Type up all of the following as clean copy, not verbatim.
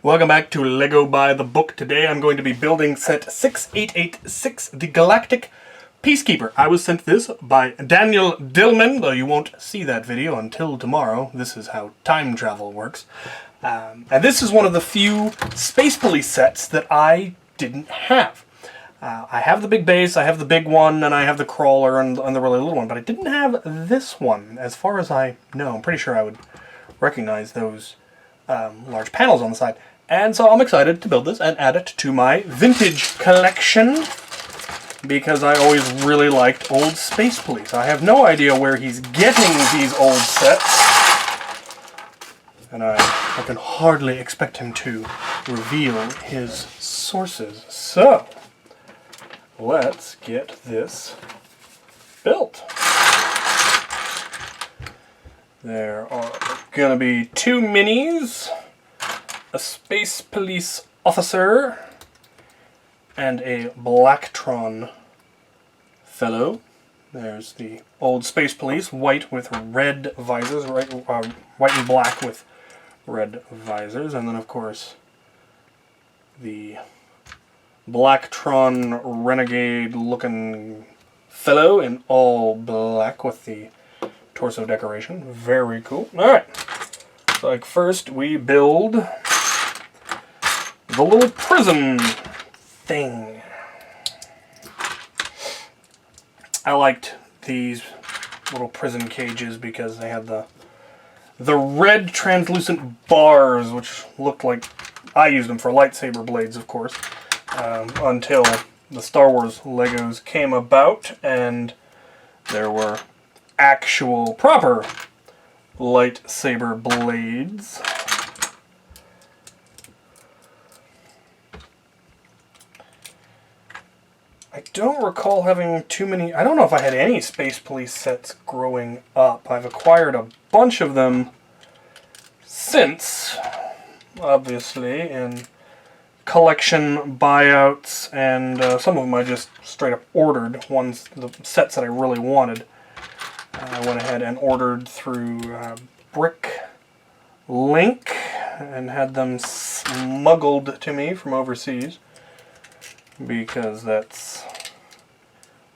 Welcome back to Lego by the Book. Today I'm going to be building set 6886, the Galactic Peacekeeper. I was sent this by Daniel Dillman, though you won't see that video until tomorrow. This is how time travel works. And this is one of the few Space Police sets that I didn't have. I have the big base, I have the big one, and I have the crawler and the really little one, but I didn't have this one, as far as I know. I'm pretty sure I would recognize those large panels on the side. And so I'm excited to build this and add it to my vintage collection, because I always really liked old Space Police. I have no idea where he's getting these old sets, and I can hardly expect him to reveal his sources. So, let's get this built. There are going to be 2 minis, a Space Police officer, and a Blacktron fellow. There's the old Space Police, white with red visors, white and black with red visors, and then of course the Blacktron renegade looking fellow in all black with the torso decoration. Very cool. Alright, so like first we build the little prison thing. I liked these little prison cages because they had the red translucent bars, which looked like, I used them for lightsaber blades, of course, until the Star Wars Legos came about and there were actual proper lightsaber blades. I don't recall having too many. I don't know if I had any Space Police sets growing up. I've acquired a bunch of them since, obviously, in collection buyouts, and some of them I just straight up ordered, the sets that I really wanted. I went ahead and ordered through Brick Link and had them smuggled to me from overseas, because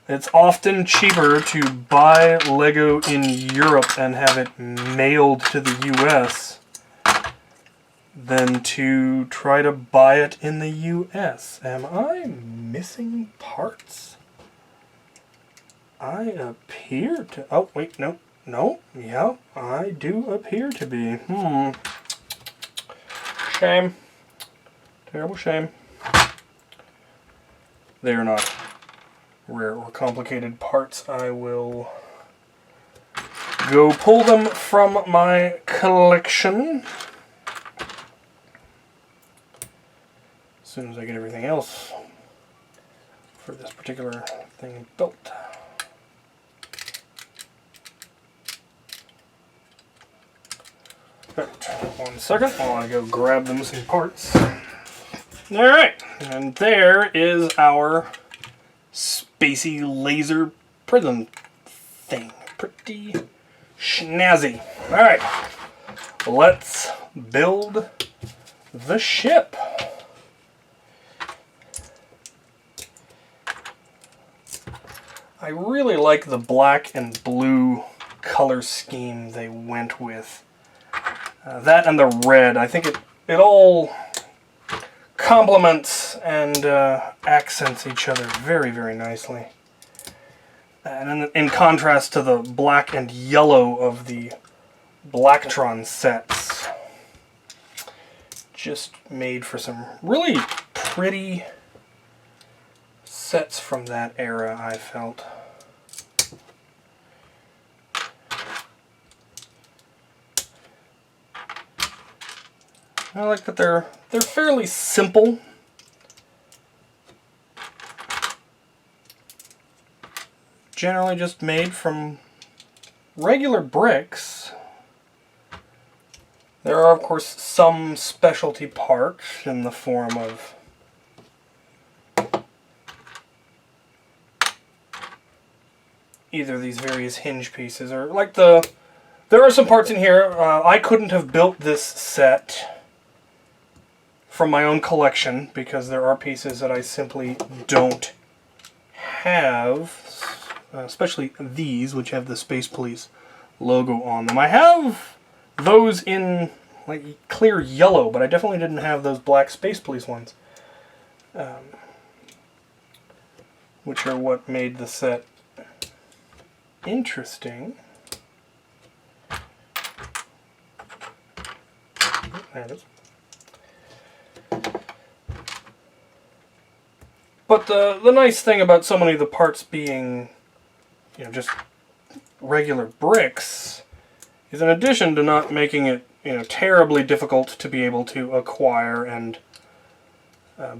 it's often cheaper to buy Lego in Europe and have it mailed to the US than to try to buy it in the US. Am I missing parts? I appear to... Oh, wait, no. Yeah, I do appear to be. Shame. Terrible shame. They are not rare or complicated parts. I will go pull them from my collection as soon as I get everything else for this particular thing built. Right, 1 second while I go grab them some parts. Alright, and there is our spacey laser prism thing. Pretty snazzy. Alright, let's build the ship. I really like the black and blue color scheme they went with. That and the red. I think it all complements and accents each other very, very nicely. And in contrast to the black and yellow of the Blacktron sets. Just made for some really pretty sets from that era, I felt. I like that they're fairly simple. Generally just made from regular bricks. There are, of course, some specialty parts in the form of either these various hinge pieces, or like there are some parts in here. I couldn't have built this set from my own collection, because there are pieces that I simply don't have, especially these, which have the Space Police logo on them. I have those in like clear yellow, but I definitely didn't have those black Space Police ones, which are what made the set interesting. There it is. But the nice thing about so many of the parts being, you know, just regular bricks is, in addition to not making it, you know, terribly difficult to be able to acquire and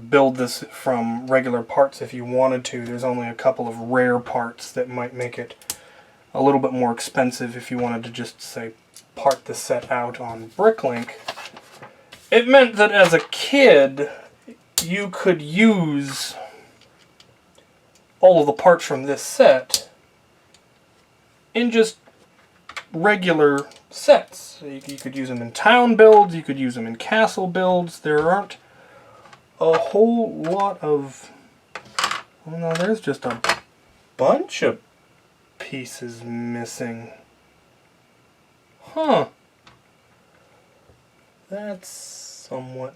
build this from regular parts if you wanted to, there's only a couple of rare parts that might make it a little bit more expensive if you wanted to just, say, part the set out on Bricklink. It meant that as a kid, you could use all of the parts from this set in just regular sets. You could use them in town builds, you could use them in castle builds. There aren't a whole lot of... Well, no, there's just a bunch of pieces missing. Huh. That's somewhat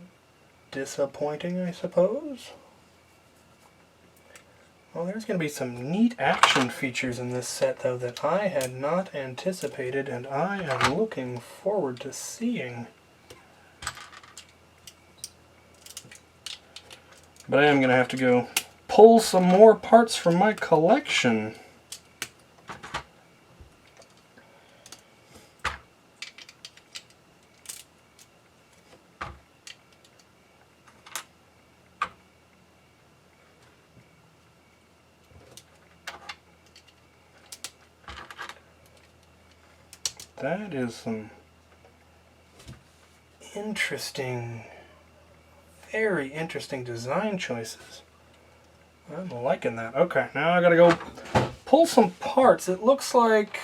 disappointing, I suppose. Well, there's going to be some neat action features in this set, though, that I had not anticipated, and I am looking forward to seeing. But I am going to have to go pull some more parts from my collection. That is some interesting, very interesting design choices. I'm liking that. Okay, now I gotta go pull some parts. It looks like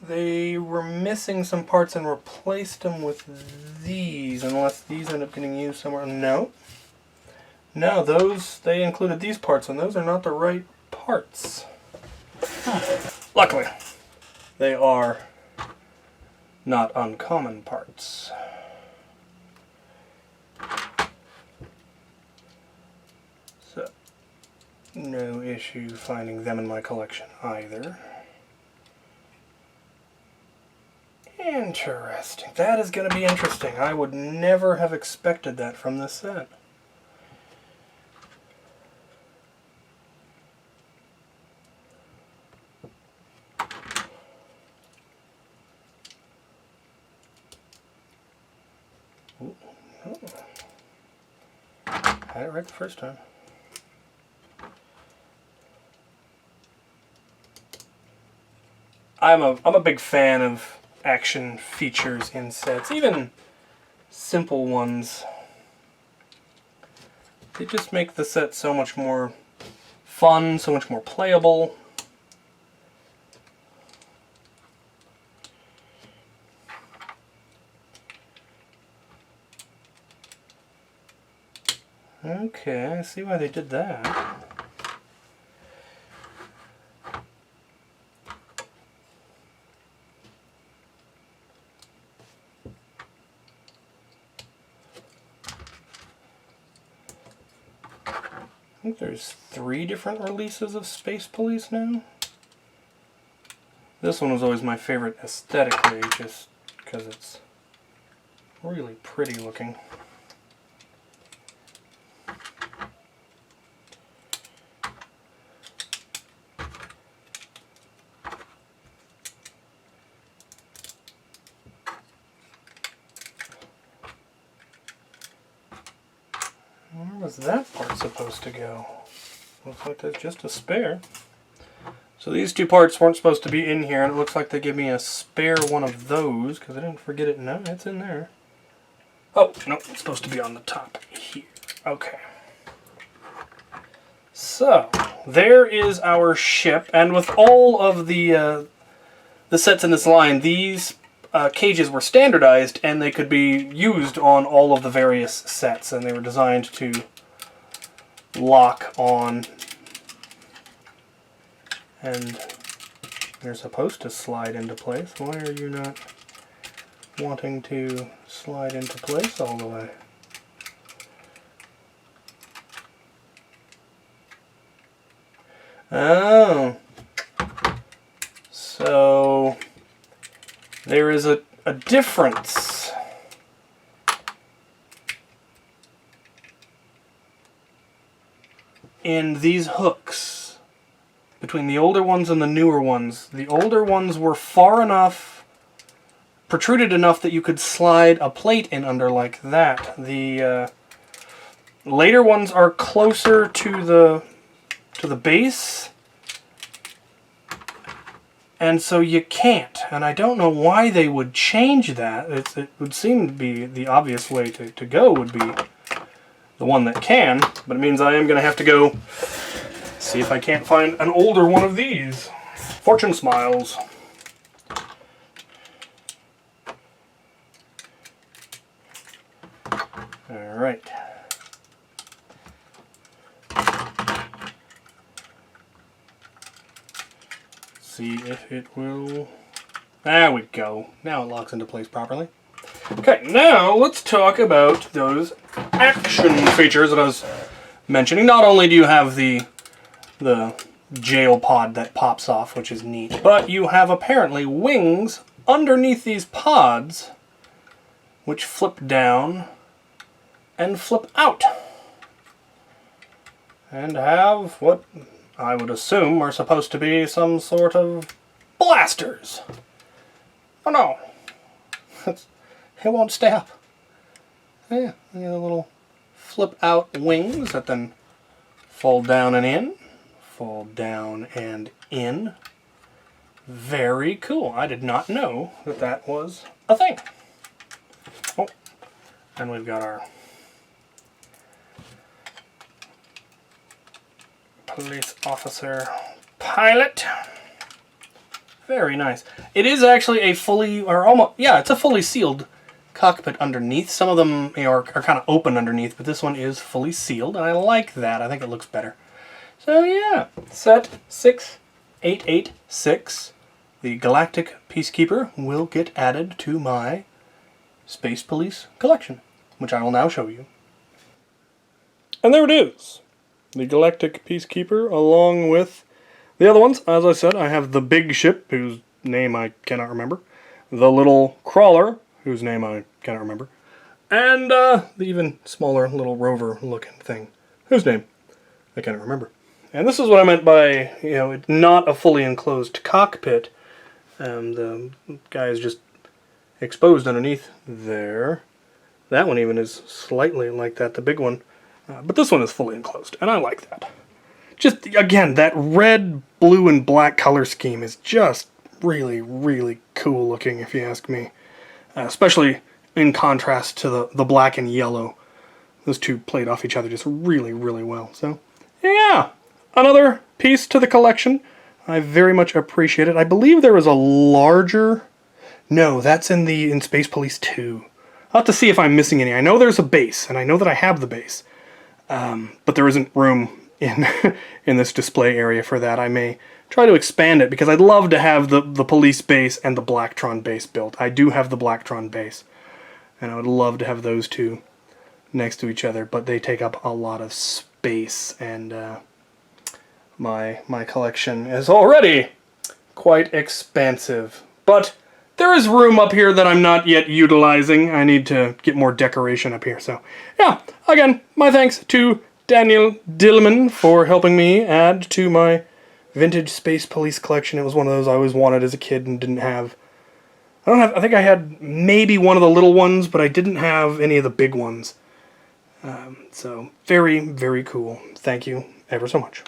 they were missing some parts and replaced them with these, unless these end up getting used somewhere. No. No, those, they included these parts, and those are not the right parts. Luckily, they are not uncommon parts. So, no issue finding them in my collection either. Interesting. That is going to be interesting. I would never have expected that from this set. Had it right the first time. I'm a big fan of action features in sets, even simple ones. They just make the set so much more fun, so much more playable. Okay, I see why they did that. I think there's 3 different releases of Space Police now. This one was always my favorite aesthetically, just because it's really pretty looking. Where was that part supposed to go? Looks like there's just a spare. So these 2 parts weren't supposed to be in here, and it looks like they give me a spare one of those, because I didn't forget it. No, it's in there. Oh, no, it's supposed to be on the top here. Okay. So, there is our ship, and with all of the sets in this line, these cages were standardized and they could be used on all of the various sets, and they were designed to lock on, and they're supposed to slide into place. Why are you not wanting to slide into place all the way? Oh, so there is a difference. In these hooks between the older ones and the newer ones. The older ones were far enough, protruded enough that you could slide a plate in under like that. The later ones are closer to the base, and so you can't. And I don't know why they would change that. It would seem to be the obvious way to go would be the one that can, but it means I am going to have to go see if I can't find an older one of these. Fortune smiles. All right. See if it will... There we go. Now it locks into place properly. Okay, now let's talk about those action features that I was mentioning. Not only do you have the jail pod that pops off, which is neat, but you have apparently wings underneath these pods which flip down and flip out and have what I would assume are supposed to be some sort of blasters. Oh no, it won't stay up. Yeah, you got a little flip out wings that then fold down and in, fold down and in. Very cool. I did not know that that was a thing. Oh, and we've got our police officer pilot. Very nice. It is actually a fully, or almost, yeah, it's a fully sealed cockpit underneath. Some of them are kind of open underneath, but this one is fully sealed, and I like that. I think it looks better. So yeah, set 6886, the Galactic Peacekeeper, will get added to my Space Police collection, which I will now show you. And there it is. The Galactic Peacekeeper, along with the other ones. As I said, I have the big ship, whose name I cannot remember, the little crawler, whose name I cannot remember, and the even smaller little rover-looking thing, whose name I cannot remember. And this is what I meant by, you know, not a fully enclosed cockpit. The guy is just exposed underneath there. That one even is slightly like that, the big one. But this one is fully enclosed, and I like that. Just, again, that red, blue, and black color scheme is just really, really cool looking, if you ask me. Especially in contrast to the black and yellow. Those two played off each other just really, really well. So, yeah, another piece to the collection. I very much appreciate it. I believe there was a larger... No, that's in Space Police 2. I'll have to see if I'm missing any. I know there's a base, and I know that I have the base. But there isn't room in in this display area for that. I may try to expand it, because I'd love to have the police base and the Blacktron base built. I do have the Blacktron base, and I would love to have those two next to each other, but they take up a lot of space, and my collection is already quite expansive. But there is room up here that I'm not yet utilizing. I need to get more decoration up here. So, yeah, again, my thanks to Daniel Dillman for helping me add to my vintage Space Police collection. It was one of those I always wanted as a kid and didn't have. I think I had maybe one of the little ones, but I didn't have any of the big ones. So, very, very cool. Thank you ever so much.